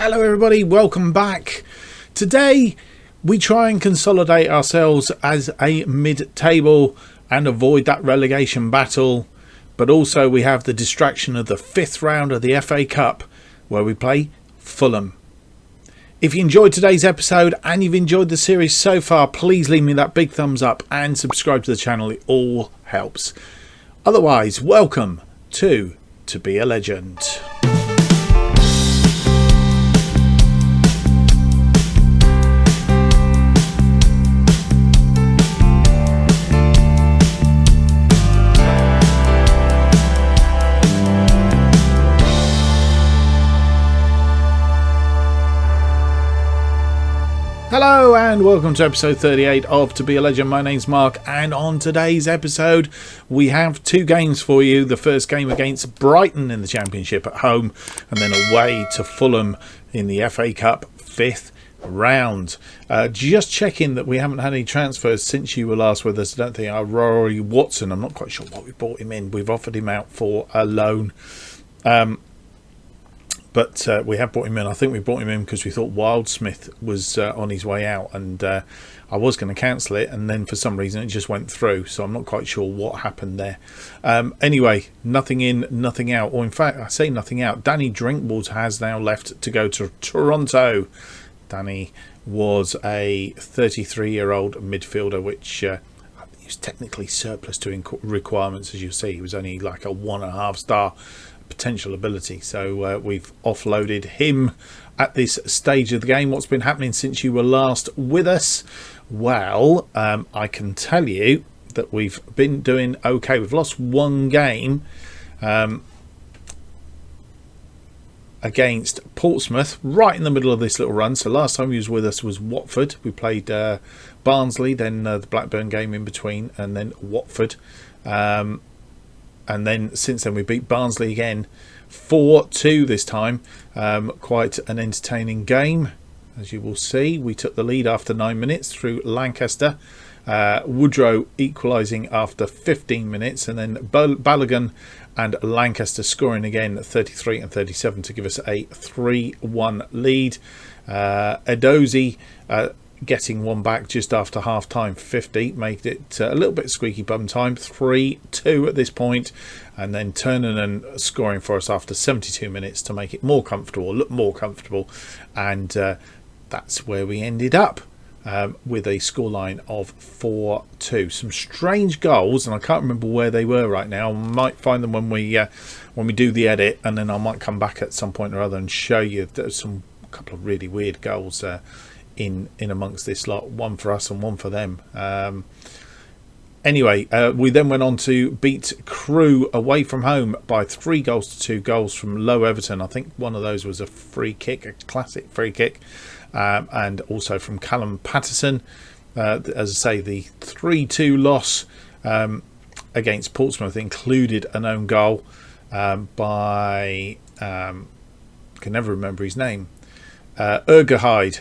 Hello everybody, welcome back. Today we try and consolidate ourselves as a mid-table and avoid that relegation battle, but also we have the distraction of the 5th round of the FA Cup where we play Fulham. If you enjoyed today's episode and you've enjoyed the series so far, please leave me that big thumbs up and subscribe to the channel, it all helps. Otherwise, welcome to Be a Legend. Hello and welcome to episode 38 of To Be a Legend. My name's Mark, and on today's episode we have two games for you. The first game against Brighton in the Championship at home, and then away to Fulham in the FA Cup 5th round. Just checking that we haven't had any transfers since you were last with us. I don't think Rory Watson, I'm not quite sure what we bought him in. We've offered him out for a loan. But we have brought him in. I think we brought him in because we thought Wildsmith was on his way out, and I was going to cancel it, and then for some reason it just went through, so I'm not quite sure what happened there. Anyway, nothing in, nothing out, or in fact I say nothing out. Danny Drinkwater has now left to go to Toronto. Danny was a 33-year-old midfielder, which he was technically surplus to requirements, as you see. He was only like a 1.5 star potential ability, so we've offloaded him at this stage of the game. What's been happening since you were last with us? Well, I can tell you that we've been doing okay. We've lost one game against Portsmouth right in the middle of this little run. So last time he was with us was Watford. We played Barnsley, then the Blackburn game in between, and then Watford. And then since then we beat Barnsley again 4-2 this time. Quite an entertaining game, as you will see. We took the lead after 9 minutes through Lancaster. Woodrow equalising after 15 minutes, and then Balogun and Lancaster scoring again at 33 and 37 to give us a 3-1 lead. Edozie getting one back just after half time, 50, made it a little bit squeaky bum time, 3-2 at this point, and then Tiernan scoring for us after 72 minutes to make it more comfortable, look more comfortable, and that's where we ended up with a scoreline of 4-2. Some strange goals, and I can't remember where they were right now. I might find them when we do the edit, and then I might come back at some point or other and show you there's a couple of really weird goals in amongst this lot, one for us and one for them. Anyway, we then went on to beat Crewe away from home by 3-2 goals from Low Everton. I think one of those was a free kick, a classic free kick, and also from Callum Patterson. As I say, the 3-2 loss against Portsmouth included an own goal by can never remember his name, Ergahide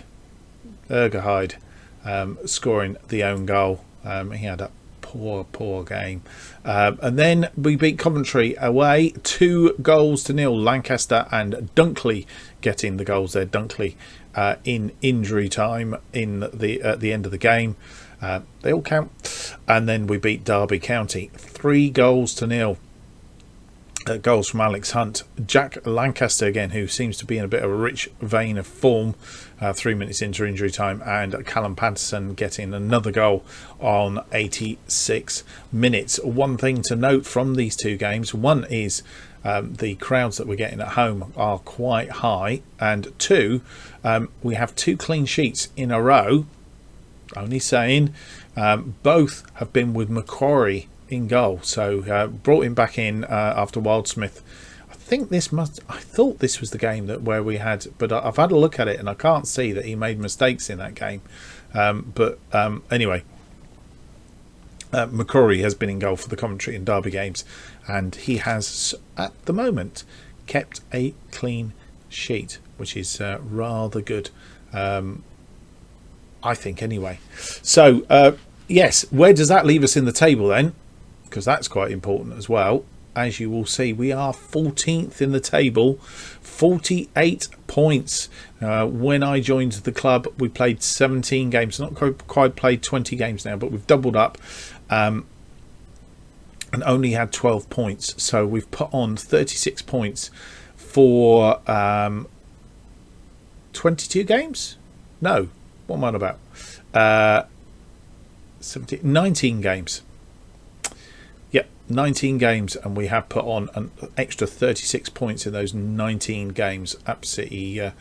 scoring the own goal. He had a poor game, and then we beat Coventry away 2-0. Lancaster and Dunkley getting the goals there. Dunkley in injury time at the end of the game. They all count. And then we beat Derby County 3-0. Goals from Alex Hunt, Jack Lancaster again, who seems to be in a bit of a rich vein of form, 3 minutes into injury time, and Callum Patterson getting another goal on 86 minutes. One thing to note from these two games, one is the crowds that we're getting at home are quite high, and two, we have 2 clean sheets in a row. Only saying, both have been with Macquarie in goal, so brought him back in after Wildsmith. I thought this was the game where we had, but I've had a look at it and I can't see that he made mistakes in that game. Anyway, Macquarie has been in goal for the Coventry and Derby games, and he has at the moment kept a clean sheet, which is rather good, I think anyway. So yes, where does that leave us in the table then? Because that's quite important as well. as you will see, we are 14th in the table, 48 points. When I joined the club, we played 17 games, not quite played 20 games now, but we've doubled up and only had 12 points. So we've put on 36 points for 22 games? No, what am I on about? 19 games. Yep, 19 games, and we have put on an extra 36 points in those 19 games. Absolutely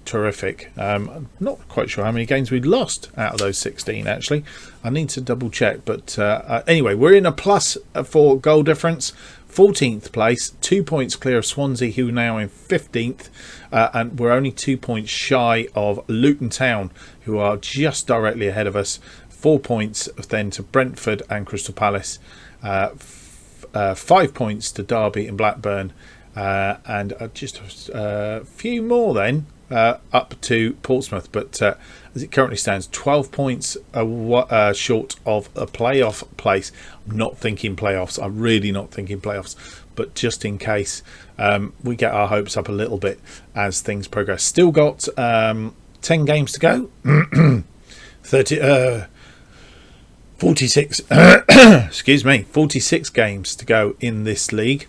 terrific. I'm not quite sure how many games we'd lost out of those 16, actually. I need to double check, but anyway, we're in a plus for goal difference. 14th place, 2 points clear of Swansea, who are now in 15th, and we're only 2 points shy of Luton Town, who are just directly ahead of us. 4 points then to Brentford and Crystal Palace, 5 points to Derby and Blackburn, and just a few more then up to Portsmouth. But as it currently stands, 12 points short of a playoff place. I'm not thinking playoffs. I'm really not thinking playoffs. But just in case, we get our hopes up a little bit as things progress. Still got 10 games to go. 46 excuse me, 46 games to go in this league.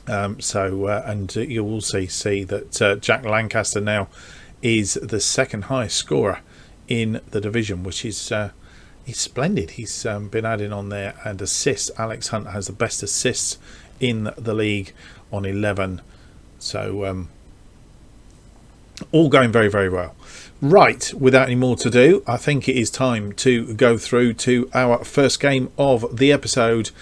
And you will see that Jack Lancaster now is the second highest scorer in the division, which is he's splendid. He's been adding on there, and assists. Alex Hunt has the best assists in the league on 11. So all going very, very well. Right, without any more to do, I think it is time to go through to our first game of the episode.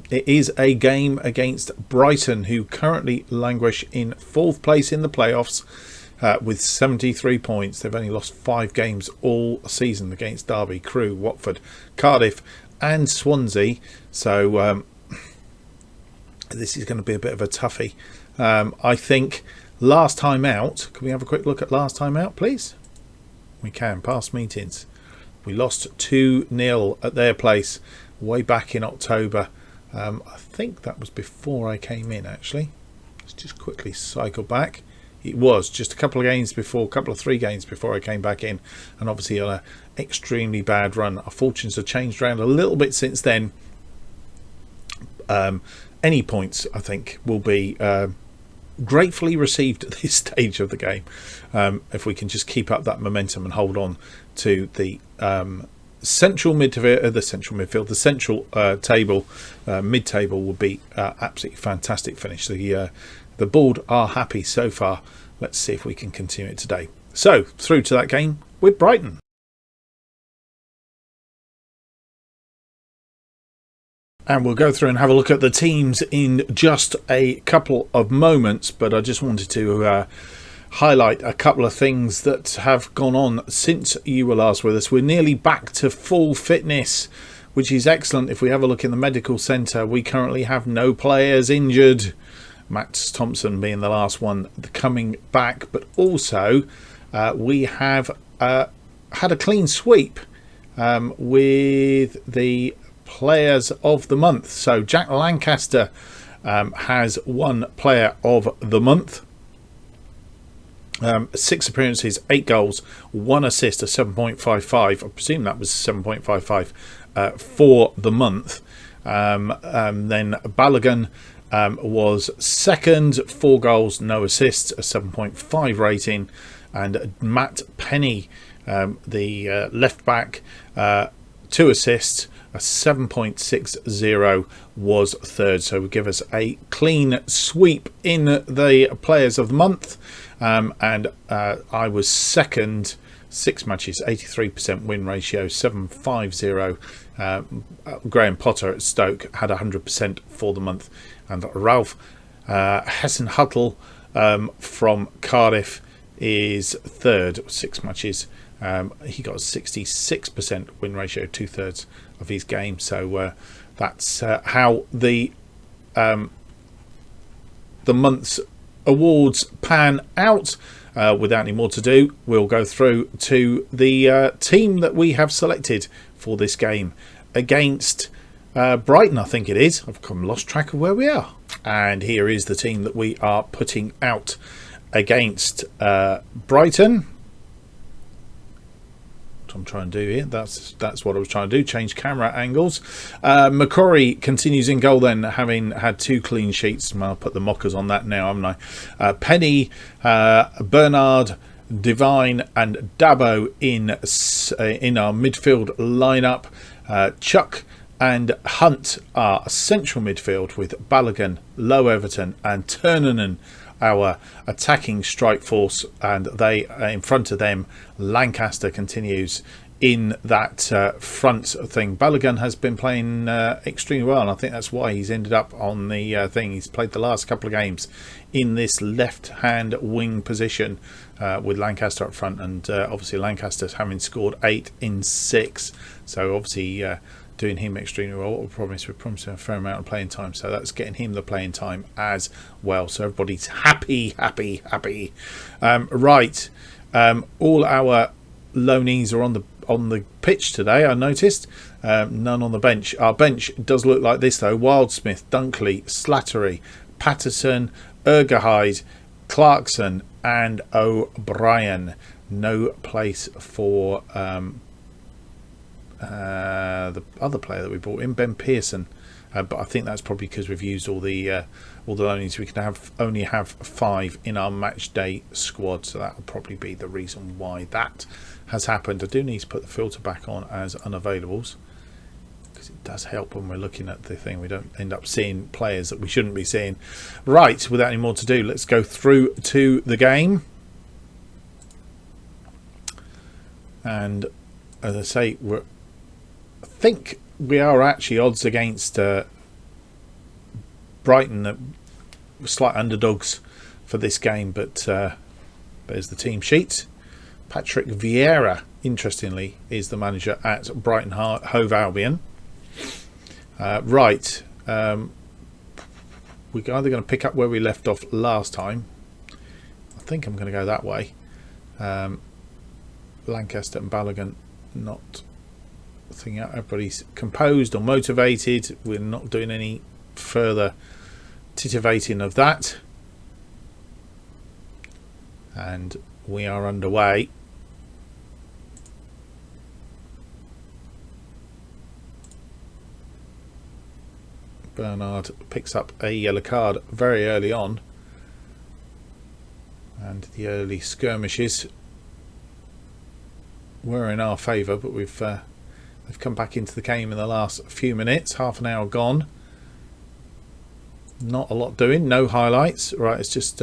It is a game against Brighton, who currently languish in 4th place in the playoffs with 73 points. They've only lost 5 games all season against Derby, Crewe, Watford, Cardiff and Swansea. So this is going to be a bit of a toughie. I think last time out, can we have a quick look at last time out, please? We can, past meetings. We lost 2-0 at their place way back in October. I think that was before I came in, actually. Let's just quickly cycle back. It was just a couple of 3 games before I came back in, and obviously on an extremely bad run. Our fortunes have changed around a little bit since then. Any points, I think, will be gratefully received at this stage of the game, if we can just keep up that momentum and hold on to the central table. Mid-table will be absolutely fantastic finish. The board are happy so far. Let's see if we can continue it today. So through to that game with Brighton. And we'll go through and have a look at the teams in just a couple of moments, but I just wanted to highlight a couple of things that have gone on since you were last with us. We're nearly back to full fitness, which is excellent. If we have a look in the medical centre, we currently have no players injured. Matt Thompson being the last one coming back, but also we have had a clean sweep with the players of the month. So Jack Lancaster has won player of the month. 6 appearances, 8 goals, 1 assist, a 7.55. I presume that was 7.55 for the month. Then Balogun was second, 4 goals, no assists, a 7.5 rating. And Matt Penny, the left back, 2 assists, a 7.60, was third. So we give us a clean sweep in the players of the month. And I was second, 6 matches, 83% win ratio, 7.50. Graham Potter at Stoke had 100% for the month. And Ralph Hessen-Huttle from Cardiff is third, 6 matches. He got a 66% win ratio, 2/3 of his game. So that's how the month's awards pan out. Without any more to do, we'll go through to the team that we have selected for this game against Brighton, I think it is. I've lost track of where we are. And here is the team that we are putting out against Brighton. What I'm trying to do here. That's what I was trying to do. Change camera angles. McCrory continues in goal then, having had 2 clean sheets. I'll put the mockers on that now, haven't I? Penny, Bernard, Divine and Dabo in our midfield lineup. Chuck and Hunt are central midfield with Balogun, Low Everton and Tiernan, our attacking strike force, and they in front of them Lancaster continues in that front thing. Balogun has been playing extremely well, and I think that's why he's ended up on the thing. He's played the last couple of games in this left hand wing position with Lancaster up front, and obviously Lancaster's having scored 8 in 6, so obviously doing him extremely well. What we promised him a fair amount of playing time, so that's getting him the playing time as well, so everybody's happy. Right, all our loanees are on the pitch today, I noticed. None on the bench. Our bench does look like this though: Wildsmith, Dunkley, Slattery, Patterson, Ergahide, Clarkson and O'Brien. No place for the other player that we brought in, Ben Pearson, but I think that's probably because we've used all the loanies. We can only have 5 in our match day squad, so that will probably be the reason why that has happened. I do need to put the filter back on as unavailables, because it does help when we're looking at the thing. We don't end up seeing players that we shouldn't be seeing. Right, without any more to do, let's go through to the game. And as I say, I think we are actually odds against Brighton, that were slight underdogs for this game, but there's the team sheet. Patrick Vieira, interestingly, is the manager at Brighton Hove Albion. Right, we're either going to pick up where we left off last time. I think I'm going to go that way. Lancaster and Balogun not thing out. Everybody's composed or motivated. We're not doing any further titivating of that, and we are underway. Bernard picks up a yellow card very early on, and the early skirmishes were in our favour, but they've come back into the game in the last few minutes. Half an hour gone. Not a lot doing. No highlights. Right, it's just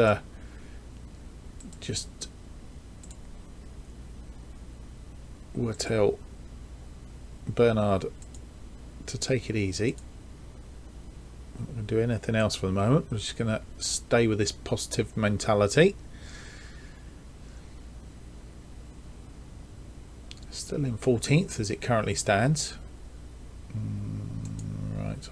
we'll tell Bernard to take it easy. I'm not going to do anything else for the moment. We're just going to stay with this positive mentality. Still in 14th as it currently stands. Right.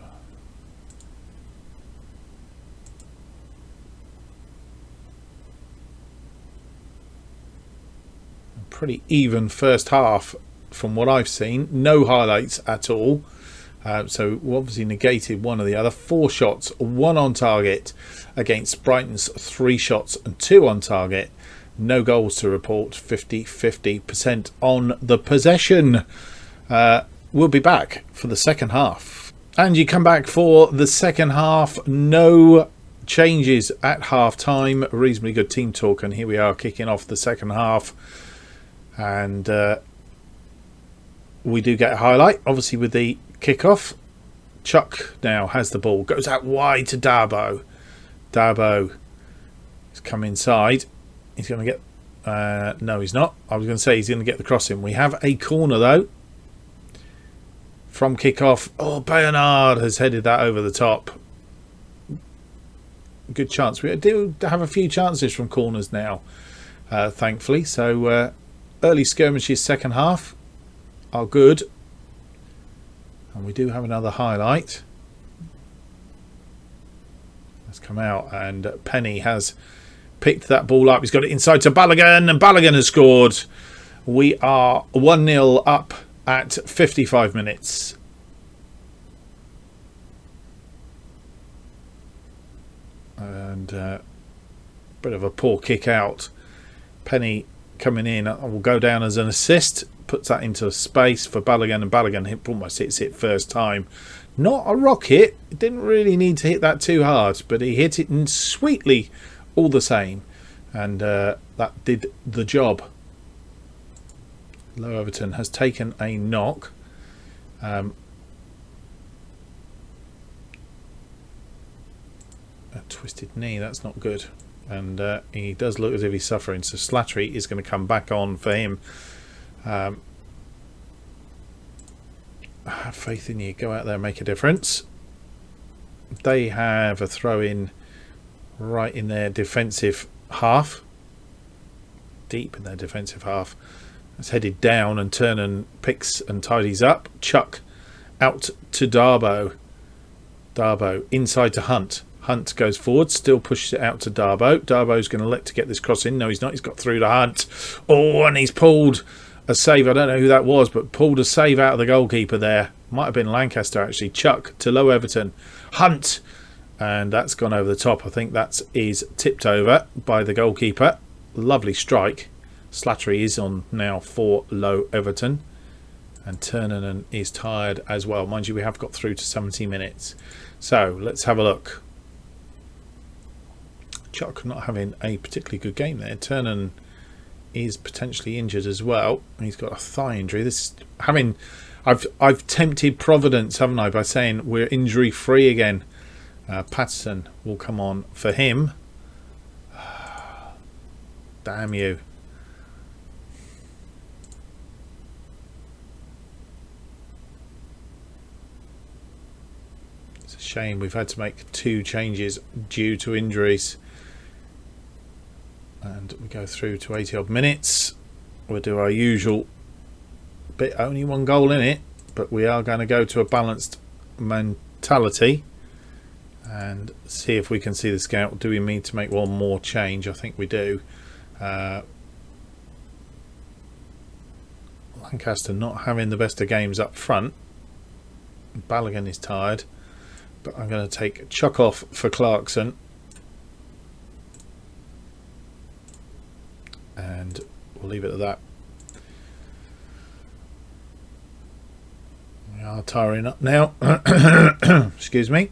A pretty even first half from what I've seen. No highlights at all. So we obviously negated one or the other. 4 shots, 1 on target against Brighton's 3 shots and 2 on target. No goals to report. 50% on the possession. We'll be back for the second half. And you come back for the second half. No changes at half time. Reasonably good team talk, and here we are kicking off the second half. And we do get a highlight, obviously, with the kickoff. Chuck now has the ball, goes out wide to Dabo. Dabo has come inside. He's going to get... no, he's not. I was going to say he's going to get the cross in. We have a corner, though, from kickoff. Oh, Bernard has headed that over the top. Good chance. We do have a few chances from corners now, thankfully. So early skirmishes second half are good. And we do have another highlight. Let's come out, and Penny has picked that ball up. He's got it inside to Balogun, and Balogun has scored. We are 1-0 up at 55 minutes. and bit of a poor kick out. Penny coming in will go down as an assist, puts that into space for Balogun, and Balogun almost hits it first time. Not a rocket, it didn't really need to hit that too hard, but he hit it sweetly all the same, and that did the job. Low Everton has taken a knock. A twisted knee, that's not good, and he does look as if he's suffering, so Slattery is going to come back on for him. I have faith in you, go out there and make a difference. They have a throw in right in their defensive half, deep in their defensive half. It's headed down, and Turner picks and tidies up. Chuck out to Darboe. Darboe inside to Hunt. Hunt goes forward, still pushes it out to Darboe. Darboe's going to look to get this cross in. No, he's not. He's got through to Hunt. Oh, and he's pulled a save. I don't know who that was, but pulled a save out of the goalkeeper there. Might have been Lancaster, actually. Chuck to Low Everton. Hunt. And that's gone over the top. I think that is tipped over by the goalkeeper. Lovely strike. Slattery is on now for Low Everton. And Turner is tired as well. Mind you, we have got through to 70 minutes. So, let's have a look. Chuck not having a particularly good game there. Turner is potentially injured as well. He's got a thigh injury. This having, I've tempted Providence, haven't I, by saying we're injury free again. Patterson will come on for him. Damn you. It's a shame we've had to make 2 changes due to injuries. And we go through to 80 odd minutes. We'll do our usual bit, only 1 goal in it, but we are going to go to a balanced mentality and see if we can see the scout. Do we need to make 1 more change? I think we do. Lancaster not having the best of games up front. Balogun is tired, but I'm going to take Chuck off for Clarkson. And we'll leave it at that. We are tiring up now. Excuse me.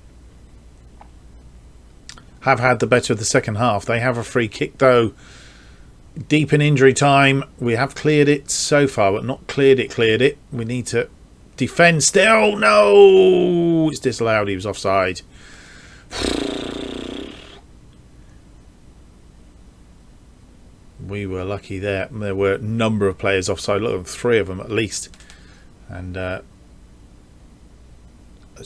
Have had the better of the second half. They have a free kick though. Deep in injury time. We have cleared it so far, but not cleared it. We need to defend still. No! It's disallowed. He was offside. We were lucky there. There were a number of players offside. Look at 3 of them at least. And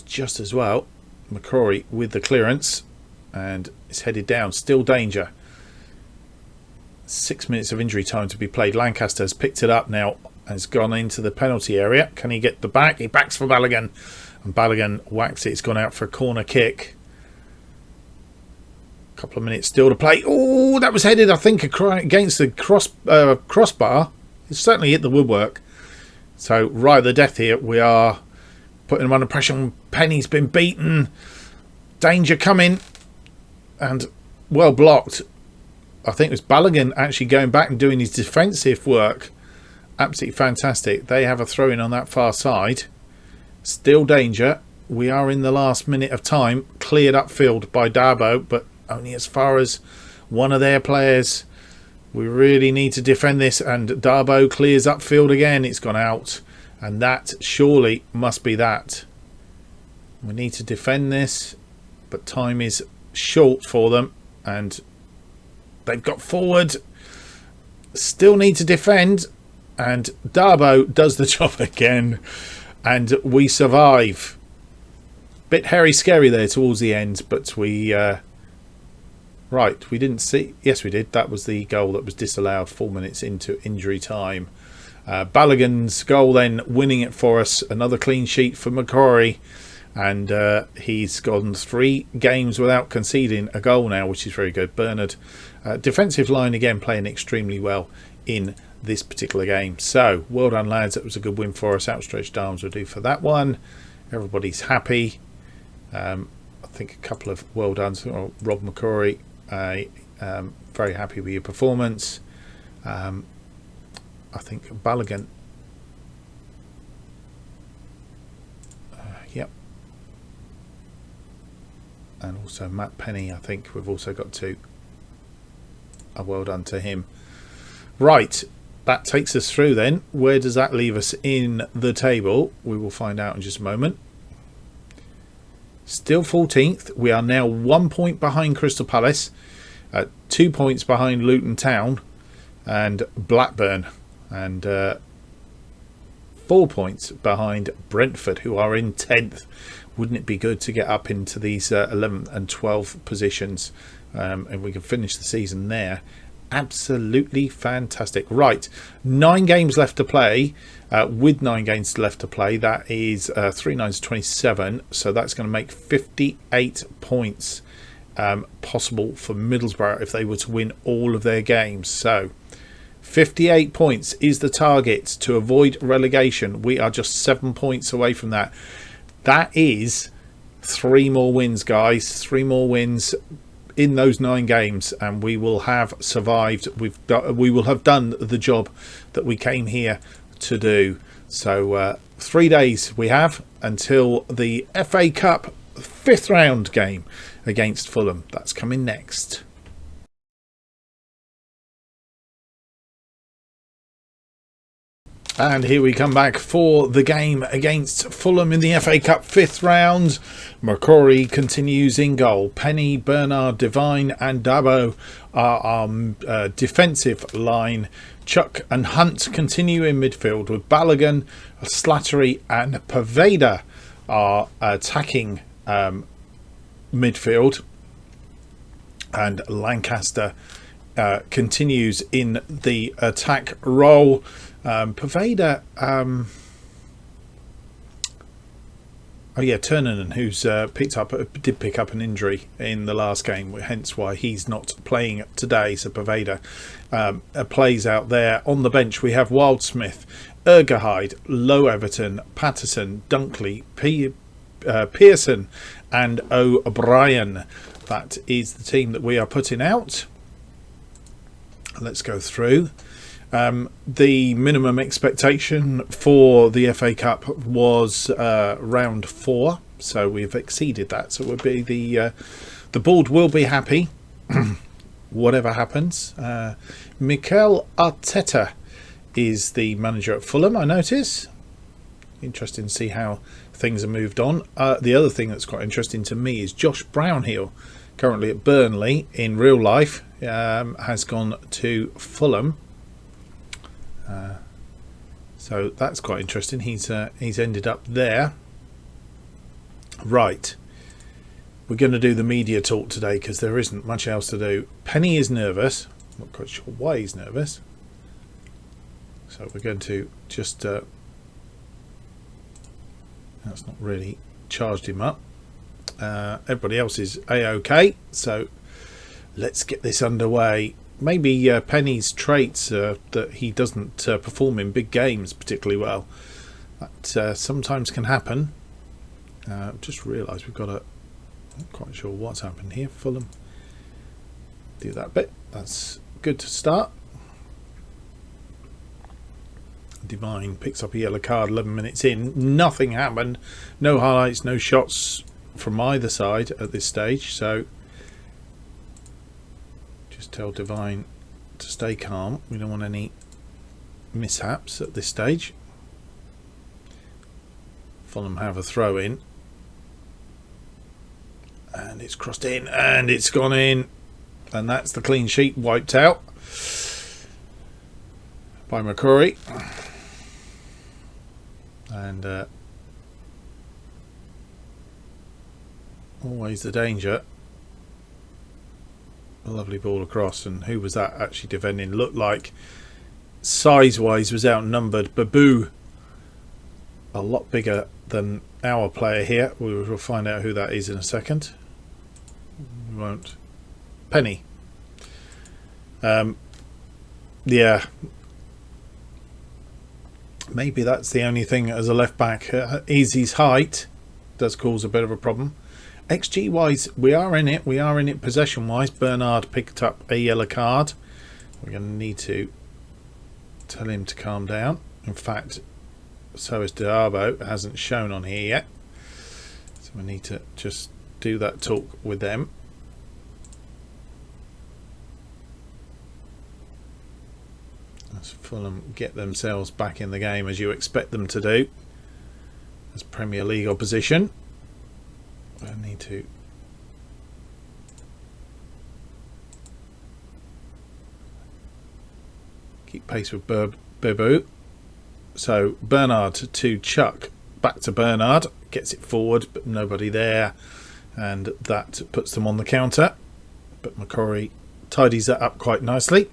just as well, McCrory with the clearance. And it's headed down. Still danger. 6 minutes of injury time to be played. Lancaster has picked it up now. Has gone into the penalty area. Can he get the back? He backs for Balogun. And Balogun whacks it. It's gone out for a corner kick. Couple of minutes still to play. Oh, that was headed, I think, against the crossbar. It certainly hit the woodwork. So right at the death here, we are putting him under pressure. Penny's been beaten. Danger coming, and well blocked. I think it was Balogun actually going back and doing his defensive work. Absolutely fantastic. They have a throw in on that far side. Still danger. We are in the last minute of time. Cleared upfield by Darboe, but only as far as one of their players. We really need to defend this, and Darboe clears upfield again. It's gone out, and that surely must be that. We need to defend this, but time is short for them, and they've got forward. Still need to defend, and Darboe does the job again, and we survive. Bit hairy scary there towards the end, but we right, we didn't see. Yes, we did. That was the goal that was disallowed 4 minutes into injury time. Balogun's goal then winning it for us. Another clean sheet for McCrory. And he's gone 3 games without conceding a goal now, which is very good. Bernard, defensive line again playing extremely well in this particular game. So, well done, lads. That was a good win for us. Outstretched arms will do for that one. Everybody's happy. I think a couple of well done. So, Rob McCrory, very happy with your performance. I think Balogun, yep, and also Matt Penny, I think we've also got to a well done to him. Right, that takes us through then. Where does that leave us in the table? We will find out in just a moment. Still 14th. We are now 1 point behind Crystal Palace, 2 points behind Luton Town and Blackburn, and 4 points behind Brentford, who are in 10th. Wouldn't it be good to get up into these 11th and 12th positions, and we can finish the season there? Absolutely fantastic. Right, 9 games left to play. With 9 games left to play, that is 3 9's 27, so that's going to make 58 points possible for Middlesbrough if they were to win all of their games. So 58 points is the target to avoid relegation. We are just 7 points away from that. That is 3 more wins, guys. 3 more wins in those 9 games, and we will have survived. We will have done the job that we came here to do. So 3 days we have until the FA Cup 5th round game against Fulham. That's coming next. And here we come back for the game against Fulham in the FA Cup 5th round. McCrory continues in goal. Penny, Bernard, Devine and Dabo are our defensive line. Chuck and Hunt continue in midfield, with Balogun, Slattery and Poveda are attacking midfield. And Lancaster continues in the attack role. Poveda, Turnerton, who's did pick up an injury in the last game, hence why he's not playing today. So Poveda plays out there. On the bench we have Wildsmith, Ergahyde, Low Everton, Patterson, Dunkley, Pearson and O'Brien. That is the team that we are putting out. Let's go through. The minimum expectation for the FA Cup was round 4, so we've exceeded that. So it would be the board will be happy, whatever happens. Mikel Arteta is the manager at Fulham, I notice. Interesting to see how things are moved on. The other thing that's quite interesting to me is Josh Brownhill, currently at Burnley in real life, has gone to Fulham. So that's quite interesting. He's ended up there. Right, we're going to do the media talk today because there isn't much else to do. Penny is nervous. I'm not quite sure why he's nervous. So we're going to just that's not really charged him up. Everybody else is A-OK, so let's get this underway. Maybe Penny's traits that he doesn't perform in big games particularly well. That sometimes can happen. Just realised we've got a... I'm not quite sure what's happened here. Fulham. Do that bit. That's good to start. Divine picks up a yellow card 11 minutes in. Nothing happened. No highlights, no shots from either side at this stage. So... just tell Divine to stay calm. We don't want any mishaps at this stage. Fulham have a throw in, and it's crossed in and it's gone in, and that's the clean sheet wiped out by McCrory. And always the danger. A lovely ball across, and who was that actually defending? Looked like size wise was outnumbered. Babu, a lot bigger than our player here. We'll find out who that is in a second. We won't. Penny. Yeah, maybe that's the only thing as a left back. Is his height does cause a bit of a problem. XG wise, we are in it. We are in it possession wise. Bernard picked up a yellow card. We're going to need to tell him to calm down. In fact, so is Diabo. It hasn't shown on here yet. So we need to just do that talk with them. As Fulham get themselves back in the game as you expect them to do as Premier League opposition. I need to keep pace with Bebu. So Bernard to Chuck, back to Bernard, gets it forward but nobody there, and that puts them on the counter, but McCrory tidies that up quite nicely.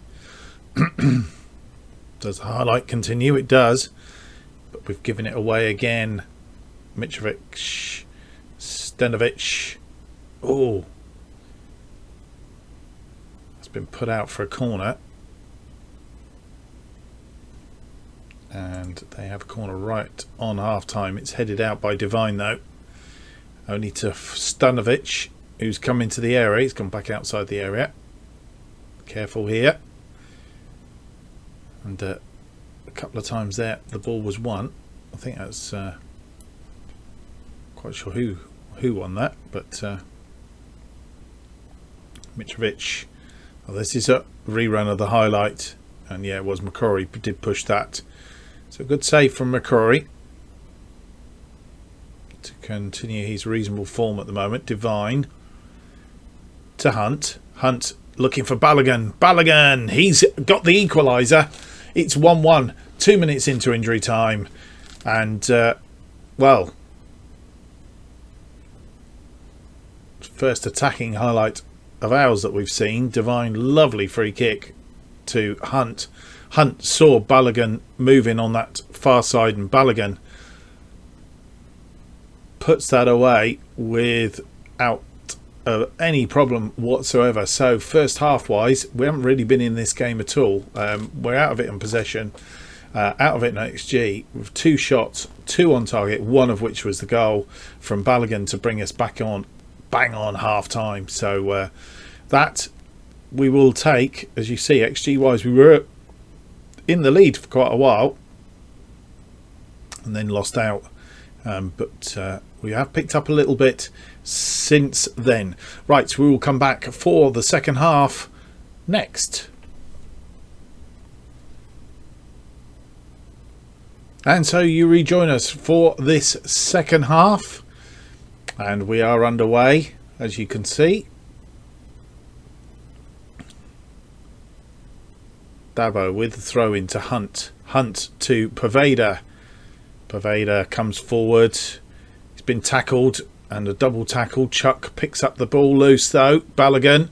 Does the highlight continue? It does, but we've given it away again. Mitrovic, Stenovic. Oh, it's been put out for a corner, and they have a corner right on half time. It's headed out by Divine though, only to Stanovic, who's come into the area. He's gone back outside the area. Careful here. And a couple of times there the ball was won. I think that's quite sure who won that, but Mitrovic. Well, this is a rerun of the highlight, and yeah, it was McCrory did push that. So good save from McCrory to continue his reasonable form at the moment. Divine to Hunt. Hunt looking for Balogun. Balogun, he's got the equaliser. It's 1-1, 2 minutes into injury time, and well, first attacking highlight of ours that we've seen. Divine, lovely free kick to Hunt. Hunt saw Balogun moving on that far side, and Balogun puts that away without any problem whatsoever. So first half wise, we haven't really been in this game at all. We're out of it in possession, out of it in XG, with 2 shots, 2 on target, one of which was the goal from Balogun to bring us back on, bang on half time. So that we will take. As you see, XG wise, we were in the lead for quite a while and then lost out, but we have picked up a little bit since then. Right, we will come back for the second half next. And so you rejoin us for this second half, and we are underway, as you can see. Dabo with the throw in to Hunt. Hunt to Poveda. Poveda comes forward. He's been tackled, and a double tackle. Chuck picks up the ball loose though. Balogun.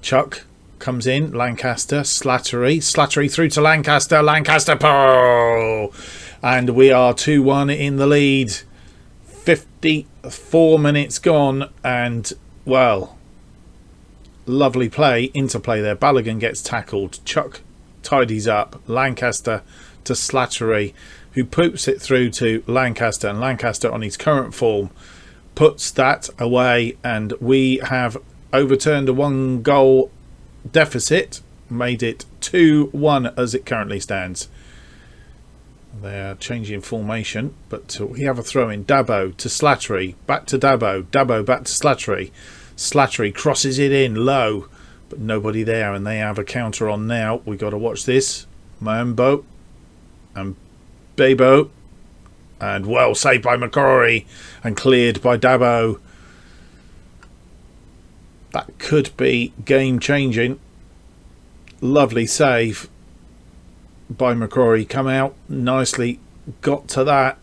Chuck comes in. Lancaster. Slattery. Slattery through to Lancaster. Lancaster. Oh! And we are 2-1 in the lead. 54 minutes gone, and well, lovely play, interplay there. Balogun gets tackled. Chuck tidies up. Lancaster to Slattery, who poops it through to Lancaster, and Lancaster on his current form puts that away, and we have overturned a 1-goal deficit, made it 2-1 as it currently stands. They're changing formation, but we have a throw in. Dabo to Slattery, back to Dabo, Dabo back to Slattery. Slattery crosses it in low, but nobody there, and they have a counter on now. We got to watch this. Mambo and Bebo, and well saved by McCrory and cleared by Dabo. That could be game changing. Lovely save by McCrory, come out nicely, got to that,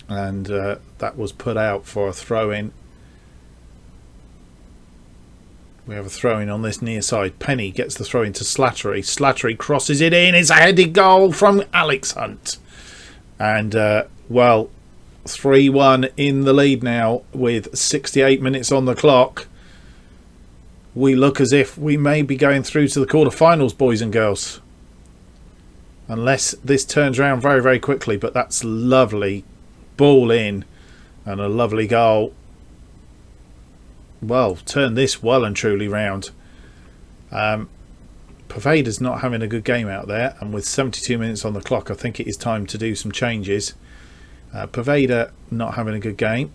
and that was put out for a throw in. We have a throw in on this near side. Penny gets the throw in to Slattery. Slattery crosses it in. It's a headed goal from Alex Hunt. And, well, 3-1 in the lead now with 68 minutes on the clock. We look as if we may be going through to the quarterfinals, boys and girls. Unless this turns around very, very quickly. But that's lovely. Ball in and a lovely goal well, turn this well and truly round. Pervader's not having a good game out there, and with 72 minutes on the clock, I think it is time to do some changes. Pervader not having a good game.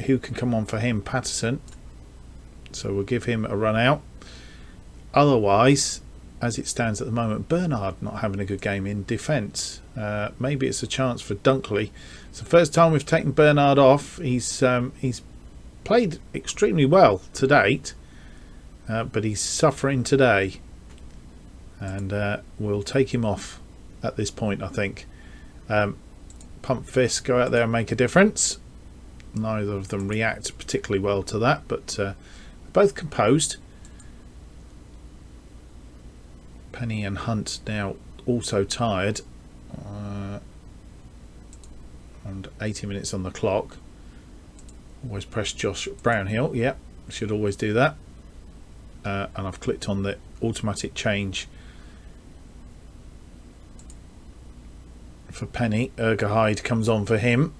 Who can come on for him? Patterson. So we'll give him a run out. Otherwise, as it stands at the moment, Bernard not having a good game in defence. Maybe it's a chance for Dunkley. It's the first time we've taken Bernard off. He's played extremely well to date, but he's suffering today, and we'll take him off at this point, I think. Pump Fist, go out there and make a difference. Neither of them react particularly well to that, but both composed. Penny and Hunt now also tired, and 80 minutes on the clock. Always press Josh Brownhill. Yep, should always do that. And I've clicked on the automatic change for Penny. Ergahyde comes on for him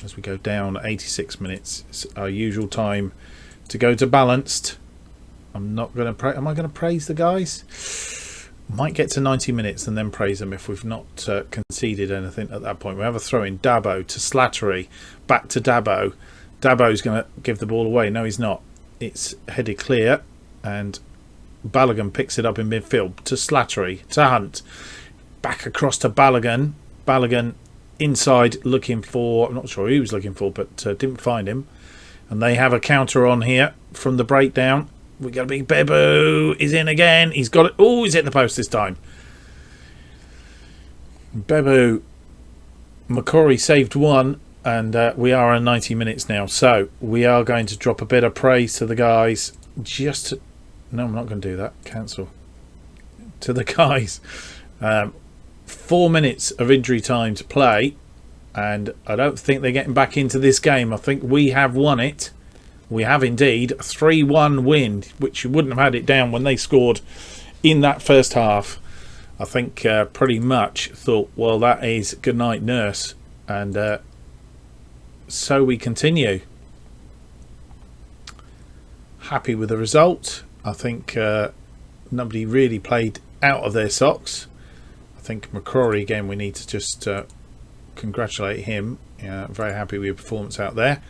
as we go down 86 minutes. It's our usual time to go to balanced. I'm not going to am I going to praise the guys? Might get to 90 minutes and then praise them if we've not conceded anything at that point. We have a throw in. Dabo to Slattery, back to Dabo. Dabo's going to give the ball away. No, he's not. It's headed clear, and Balogun picks it up in midfield to Slattery, to Hunt, back across to Balogun. Balogun inside looking for, I'm not sure who he was looking for, but didn't find him. And they have a counter on here from the breakdown. We got a big Bebu is in again. He's got it. Oh, he's hit the post this time. Bebu, McCory saved one, and we are on 90 minutes now. So we are going to drop a bit of praise to the guys. No, I'm not going to do that. Cancel. To the guys. 4 minutes of injury time to play, and I don't think they're getting back into this game. I think we have won it. We have indeed. 3-1 win, which you wouldn't have had it down when they scored in that first half. I think pretty much thought, well, that is good night, nurse. And so we continue. Happy with the result. I think nobody really played out of their socks. I think McCrory, again, we need to just congratulate him. Very happy with your performance out there,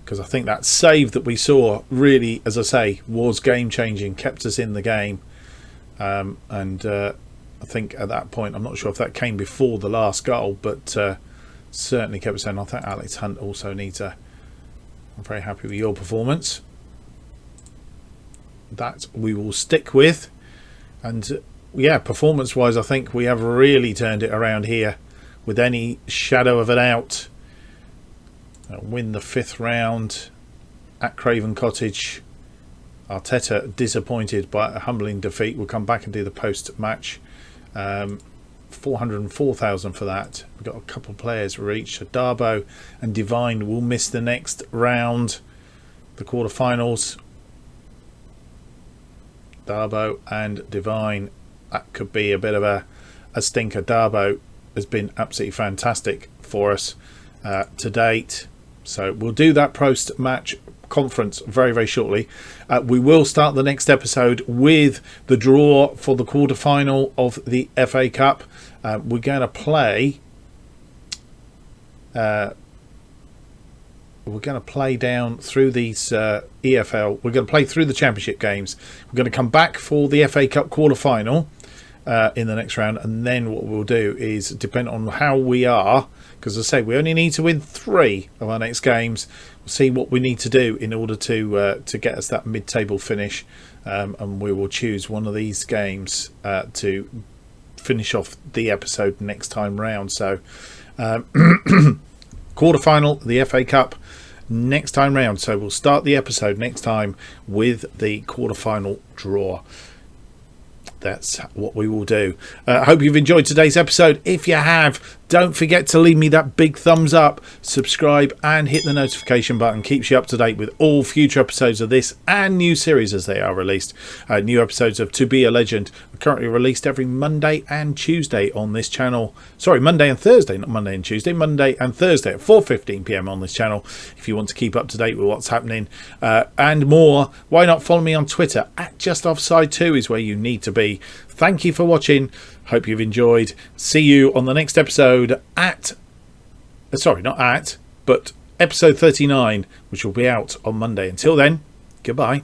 because I think that save that we saw really, as I say, was game changing, kept us in the game. And I think at that point, I'm not sure if that came before the last goal, but certainly kept us in. I think Alex Hunt also needs I'm very happy with your performance. That we will stick with. And yeah, performance wise, I think we have really turned it around here with any shadow of a doubt. Win the 5th round at Craven Cottage. Arteta disappointed by a humbling defeat. We'll come back and do the post match. 404,000 for that. We've got a couple of players reached. Darbo and Divine will miss the next round, the quarterfinals. Darbo and Divine, that could be a bit of a stinker. Darbo has been absolutely fantastic for us to date. So we'll do that post match conference very, very shortly. We will start the next episode with the draw for the quarterfinal of the FA Cup. We're going to play down through these EFL. We're going to play through the championship games. We're going to come back for the FA Cup quarterfinal in the next round, and then what we'll do is, depend on how we are, because as I say, we only need to win 3 of our next games. We'll see what we need to do in order to get us that mid-table finish, and we will choose one of these games to finish off the episode next time round. So quarterfinal, the FA Cup next time round. So we'll start the episode next time with the quarterfinal draw. that's what we will do. I hope you've enjoyed today's episode. If you have, don't forget to leave me that big thumbs up, subscribe and hit the notification button. Keeps you up to date with all future episodes of this and new series as they are released. New episodes of To Be a Legend are currently released every Monday and Tuesday on this channel. Sorry, Monday and Thursday, not Monday and Tuesday. Monday and Thursday at 4:15 p.m. on this channel. If you want to keep up to date with what's happening and more, why not follow me on Twitter at JustOffside2 is where you need to be. Thank you for watching. Hope you've enjoyed. See you on the next episode at episode 39, which will be out on Monday. Until then, goodbye.